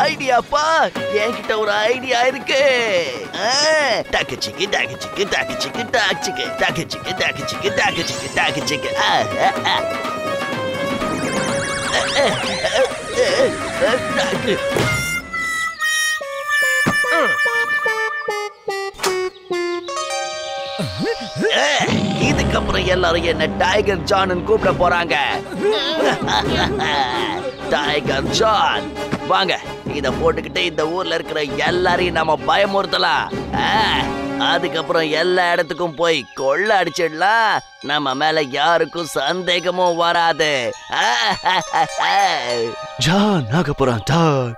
ஐடியாப்பா, என்கிட்ட ஒரு ஐடியா இருக்கு. டாக்கு சிக்கு டாக்கு சிக்கு டாக்கு சிக்கு டாக்கு சிக்கு டாக்கு சிக்கு டாக்கு சிக்கு டாக்கு சிக்கு டாக்கு சிக்கு. இதுக்கப்புறம் எல்லாரும் என்ன டைகர் ஜான் கூப்பிட போறாங்க. டைகர் ஜான், வாங்க இத போட்டுக்கிட்டு இந்த ஊர்ல இருக்கிற எல்லாரையும் நம்ம பயமுறுத்தலாம். அதுக்கப்புறம் எல்லா இடத்துக்கும் போய் கொள்ள அடிச்சிடலாம். நம்ம மேல யாருக்கும் சந்தேகமும் வராது. ஜான் ஆக போறான் ஜான்.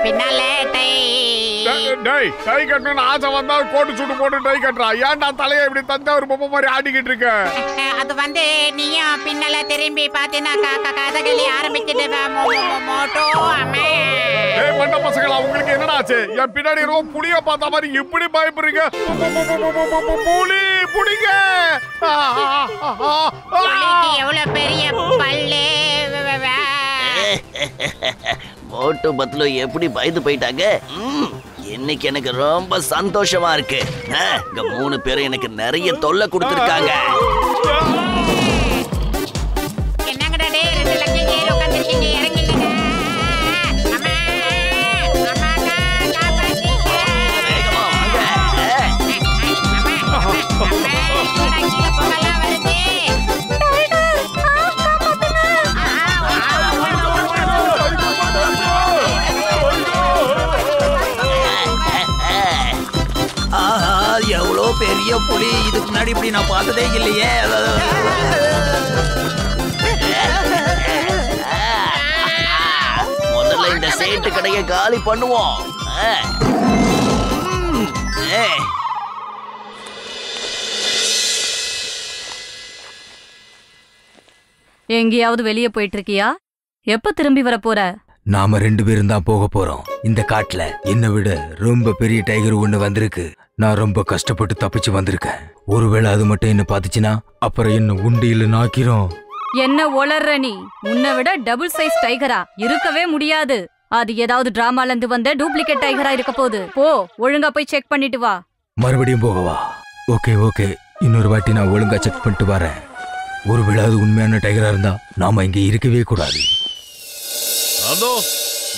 பின்னால டை கட்டணும்னு ஆசை வந்தா கோட்டு சுட்டு போட்டு டை கட்டுறா. ஏன்டா தலையை இப்படி தஞ்சாவூர் பொம்மை மாதிரி ஆடிக்கிட்டு இருக்க? அது வந்து நீயும் பின்னால திரும்பி பாத்தீங்கன்னா கதகளி ஆரம்பிச்சுட்டு மோட்டோ அம்மா. மண்ட பசங்களா, உங்களுக்கு என்னடா ஆச்சு? என் பின்னாடி ரொம்ப புளிய பார்த்த மாதிரி இப்படி பயப்படுறீங்க? புலி புடிங்க. எவ்வளவு பெரிய பல்லு. மோட்டு பத்லு எப்படி பயந்து போயிட்டாங்க. இன்னைக்கு எனக்கு ரொம்ப சந்தோஷமா இருக்கு. இங்க 3 பேரும் எனக்கு நிறைய தொல்லை கொடுத்திருக்காங்க. என்னங்கடா டேய், 2 லட்சம் ஏறி உட்கார்ந்திருக்கீங்க, இறங்கிடுங்க. அம்மா அம்மா காப்பாத்தீங்க. வேகமா வாங்க. போகலாம் வருது. எவ்வளோ பெரிய புலி, இதுக்கு முன்னாடி இப்படி நான் பார்த்ததே இல்லையே. முதல்ல இந்த சேட்டு கடையை காலி பண்ணுவோம். எங்கேயாவது வெளியே போயிட்டு இருக்கியா? எப்ப திரும்பி வர போற? நாம 2 பேரும் தான் போக போறோம். இந்த காட்டுல என்னை விட ரொம்ப பெரிய டைகர் ஒண்ணு வந்திருக்கு. நான் ரொம்ப கஷ்டப்பட்டு தப்பிச்சு வந்திருக்கேன். ஒருவேளை அது மட்டும் என்ன பாத்துச்சுன்னா அப்புறம் என்ன உண்டியில நாக்கிரும். என்ன ஒளர்ற நீ? உன்னை விட டபுள் சைஸ் டைகரா? இருக்கவே முடியாது. அது ஏதாவது டிராமால இருந்து வந்த டூப்ளிகேட் டைகரா இருக்க போகுது. போ, ஒழுங்கா போய் செக் பண்ணிட்டு வா. மறுபடியும் போகவா? ஓகே ஓகே, இன்னொரு வாட்டி நான் ஒழுங்கா செக் பண்ணிட்டு வரேன். ஒருவேளை அது உண்மையான டைகரா இருந்தா நாம இங்க இருக்கவே கூடாது. ஹலோ,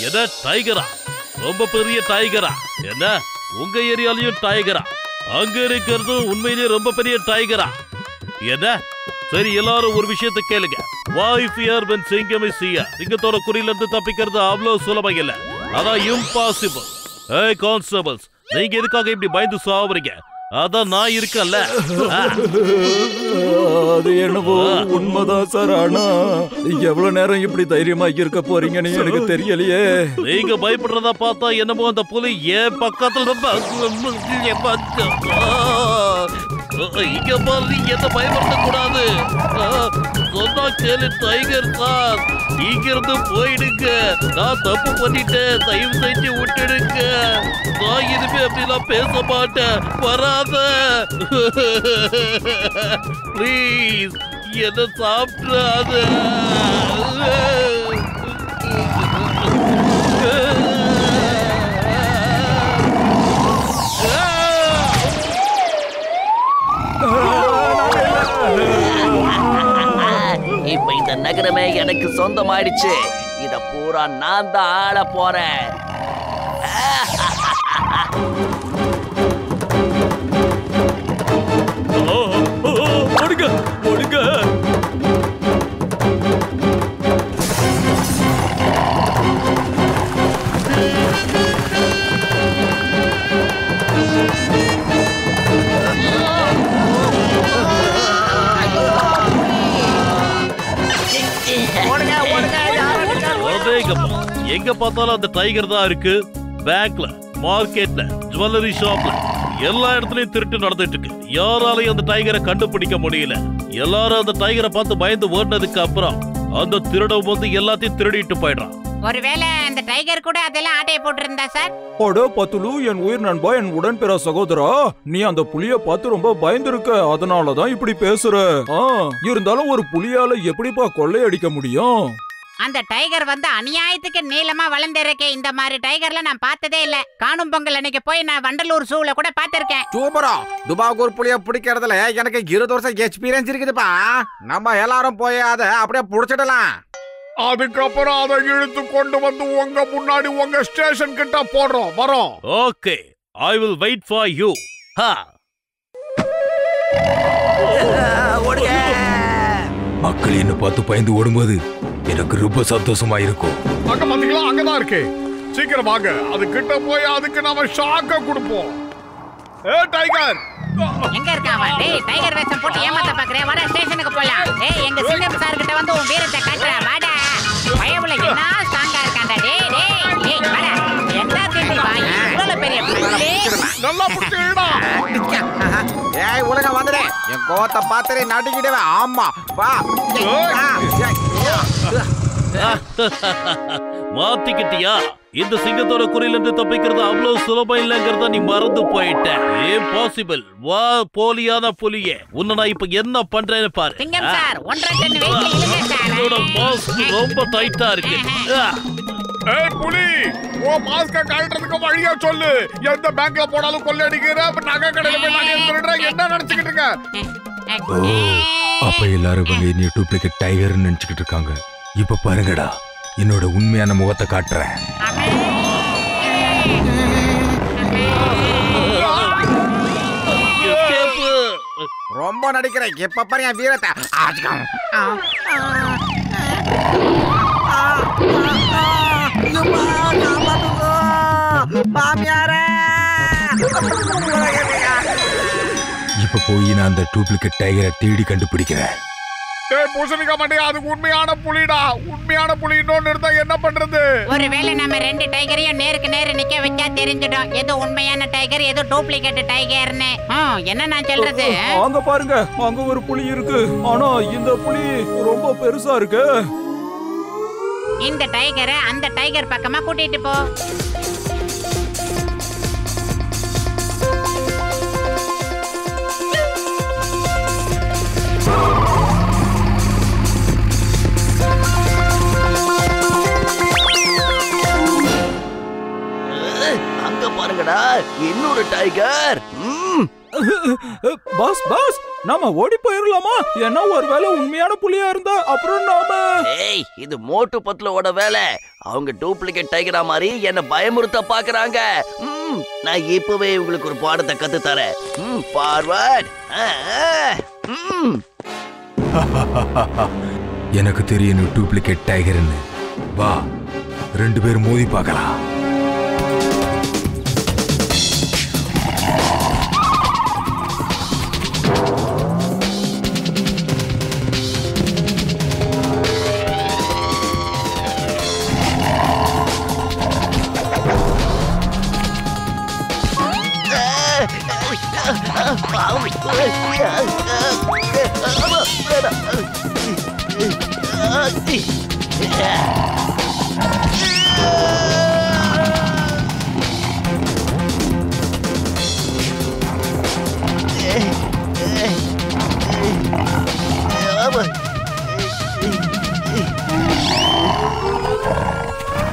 என்ன டைகரா? ரொம்ப பெரிய டைகரா? என்ன உங்க ஏரியாலயும் டைகரா? அங்க இருக்கிறது உண்மையிலேயே ரொம்ப பெரிய டைகரா? என்ன? சரி, எல்லாரும் ஒரு விஷயத்தை கேளுங்க. Why fear when சிங்கம் is here? சிங்கத்தோட குறியில இருந்து தப்பிக்கிறது அவ்வளவு சுலபம் இல்ல. அதான் இம்பாசிபிள். ஏய் கான்ஸ்டபிள்ஸ், நீங்க எதுக்காக இப்படி பயந்து சாவுறீங்க? அதான் நான் இருக்கல. அது என்னவோ உண்மைதான் சார். ஆனா எவ்வளவு நேரம் இப்படி தைரியமா இருக்க போறீங்கன்னு எனக்கு தெரியலையே. நீங்க பயப்படுறதா பார்த்தா என்னமோ அந்த புலி என் பக்கத்துல இங்க பாரு, என்ன பயப்பட கூடாது. சொன்னா கேளு டைகர் சார், இங்க இருந்து போயிடுங்க. நான் தப்பு பண்ணிட்டேன், தயவு செஞ்சு விட்டுடுங்க. நான் இனிமே அப்படிலாம் பேச மாட்டேன். வராத ப்ளீஸ், என்ன சாப்பிடாத. இப்ப இந்த நகரமே எனக்கு சொந்தமாயிடுச்சு. இத பூரா நான் தான் ஆள போறேன். ஓடுங்க ஓடுங்க. எங்க பார்த்தாலும் அந்த டைகர் தான் இருக்கு. பேங்க்ல, மார்க்கெட்ல, ஜுவல்லரி ஷாப்ல எல்லா இடத்துலயும் திருட்டு நடந்துட்டு இருக்கு. யாராலையும் அந்த டைகரை கண்டுபிடிக்க முடியல. எல்லாரும் அந்த டைகரை பார்த்து பயந்து ஓடினதுக்கு அப்புறம் அந்த திருடம் வந்து எல்லாத்தையும் திருடிட்டு போயிடுறான். ஒருவேளை அந்த டைகர் கூட அதெல்லாம் ஆட்டைய போட்டிருந்தா சார்? அடோ பத்துலு, என் உயிர் நண்பா, என் உடன்பிற சகோதரா, நீ அந்த புலிய பார்த்து ரொம்ப பயந்துருக்க. அதனாலதான் இப்படி பேசுற. இருந்தாலும் ஒரு புலியால எப்படிப்பா கொள்ளையடிக்க முடியும்? அந்த டைகர் வந்து அநியாயத்துக்கு நீளமா வளர்ந்திருக்கே. இந்த மாதிரி டைகர்ல நான் பார்த்ததே இல்ல. காணும் பொங்கல் அன்னைக்கு போய் நான் வண்டலூர் ஜூல கூட பார்த்திருக்கேன். சூப்பரா. துபாகூர் புலிய பிடிக்கிறதுல எனக்கு 20 வருஷம் எக்ஸ்பீரியன்ஸ் இருக்குதுப்பா. நம்ம எல்லாரும் போய் அதை அப்படியே புடிச்சிடலாம். அதுக்கப்புறம் அதை இழுத்து கொண்டு வந்து உங்க முன்னாடி உங்க ஸ்டேஷன் கிட்ட போடுறோம். வரோம். Okay, I will wait for you. மக்கள் என்ன பார்த்து பயந்து ஓடும்போது எனக்கு ரொம்ப சந்தோஷமா இருக்கும். அங்க பாத்தீங்களா, அங்கதான் இருக்கு. சீக்கிரம் வாங்க, அது கிட்ட போய் அதுக்கு நாம ஷாக்க கொடுப்போம். டைகர் எங்க இருக்காவா? டேய், டைகர் வேஷம் போட்டு ஏமாத்த பாக்குறே. வாடா ஸ்டேஷனுக்கு போலாம். டேய், எங்க சிங்கம் சார் கிட்ட வந்து உன் வீரத்தை காட்டுற. வாடா. பயவுல என்ன ஸ்ட்ராங்கா இருக்கான்டா. டேய் டேய் வாடா. என்ன கேட்டி வாய். இவ்வளவு பெரிய புலி. நல்லா புடிச்சுடா. ஏய் உலக வந்துடே. என் கோவத்தை பாத்துறே நடிக்கிடுவே. ஆமா வா. மாத்திக்கிட்டியா? இந்த சிங்கத்தோட குறியில இருந்து தப்பிக்கிறது அவ்வளவு சுலபம் இல்லங்கிறத நீ மறந்து போயிட்ட. இம்பாசிபிள். வா போலியான புலியே, உன்னை நான் இப்ப என்ன பண்றேன்னு பாரு. சிங்கம் சார் 1.5 டன் வெயிட்ல இழுங்க சார். இதோட மாஸ்க் ரொம்ப டைட்டா இருக்கு. ஏய் புலி, ஓ மாஸ்க கழட்டறதுக்கு வழியா சொல்லு. எந்த பேங்க்ல போனாலும் கொள்ளையடிக்கிற, நகை கடையில போய் நகை திருடுற, என்ன நினைச்சிட்டு இருக்க? அப்ப எல்லாரும் என்னைய டூப்ளிகேட் டைகர்னு நினைச்சுக்கிட்டு இருக்காங்க. இப்ப பாருங்கடா, என்னோட உண்மையான முகத்தை காட்டுறேன். ரொம்ப நடிக்கிறேன். எப்ப பாரு என் வீரத்தை. இப்ப போய் நான் அந்த டூப்ளிகேட் டைகரை தேடி கண்டுபிடிக்கிறேன். ஏய் பூசணிக்கா மாட்டியா, அது உண்மையான புலிடா. உண்மையான புலி இன்னொன்னு இருந்தா என்ன பண்றது? ஒருவேளை நம்ம 2 டைகரையும் நேருக்கு நேர் நிக்க வச்சா தெரிஞ்சிடும் எது உண்மையான டைகர் எது டூப்ளிகேட் டைகர்னு. என்ன நான் சொல்றது? அங்க பாருங்க, அங்க ஒரு புலி இருக்கு. ஆனா இந்த புலி ரொம்ப பெருசா இருக்கு. இந்த டைகரை அந்த டைகர் பக்கமா கூட்டிட்டு போ. அங்க பாருங்கடா, இன்னொரு டைகர். பாஸ் பாஸ், நாம ஓடி போயிரலாமா? ஏன்னா ஒருவேளை உண்மையான புலியா இருந்தா அப்புறம் நாம. ஏய், இது மோட்டு பத்லோட வேலை. அவங்க டூப்ளிகேட் டைகரா மாதிரி என்ன பயமுறுத்த பாக்குறாங்க. நான் இப்பவே உங்களுக்கு ஒரு பாடத்தை கத்து தரேன். ஃபார்வர்ட். எனக்கு தெரியும் டூப்ளிகேட் டைகர்னு. வா, 2 பேரும் மோதி பார்க்கலாம்.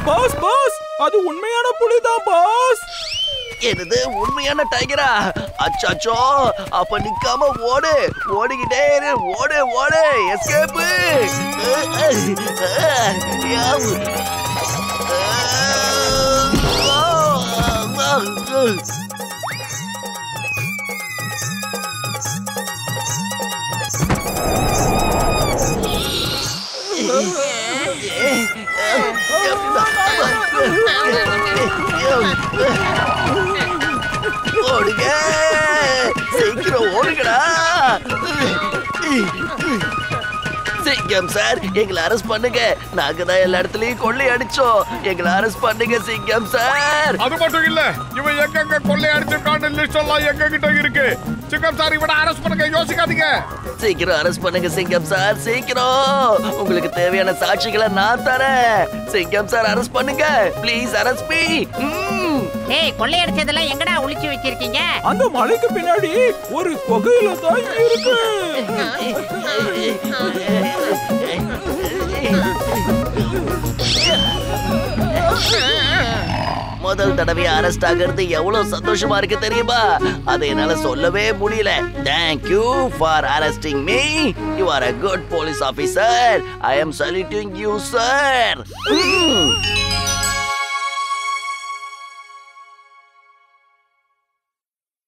பாஸ் பாஸ், அது உண்மையான புலிதான் பாஸ். என்னது உண்மையான டைகரா? அச்சாச்சோ, அப்ப நிக்காம ஓடு. ஓடிக்கிட்டே இரு. ஓடு ஓடு. எஸ்கேப். ஓடுங்க, சீக்கிரம் ஓடுங்கடா. சிங்கம் சார், எங்களை அரெஸ்ட் பண்ணுங்க. நாங்க தான் எல்லா இடத்துலயும் கொள்ளை அடிச்சோம். எங்களை அரெஸ்ட் பண்ணுங்க சிங்கம் சார். அது மட்டும் இல்ல, இவன் எங்க கொள்ளை அடிச்சிருக்கான்னு லிஸ்ட் எல்லாம் எங்க கிட்ட இருக்கு. சிங்கம் சார், இவனை அரெஸ்ட் பண்ணுங்க, யோசிக்காதீங்க. சீக்கிரம் அரெஸ்ட் பண்ணுங்க சிங்கம் சார், சீக்கிரம். உங்களுக்கு தேவையான சாட்சிகளை நான் தரேன். சிங்கம் சார், அரெஸ்ட் பண்ணுங்க ப்ளீஸ், அரெஸ்ட் மீ. ஏய், கொள்ளையடிச்சதெல்லாம் எங்கடா ஒளிச்சு வச்சிருக்கீங்க? அந்த மலைக்கு பின்னாடி ஒரு குகையில தான் இருக்கு. முதல் தடவை அரெஸ்ட் ஆகிறது எவ்வளவு சந்தோஷமா இருக்கு தெரியுமா? அதை என்னால சொல்லவே முடியல. Thank you for arresting me. You are a good police officer. I am saluting you, sir.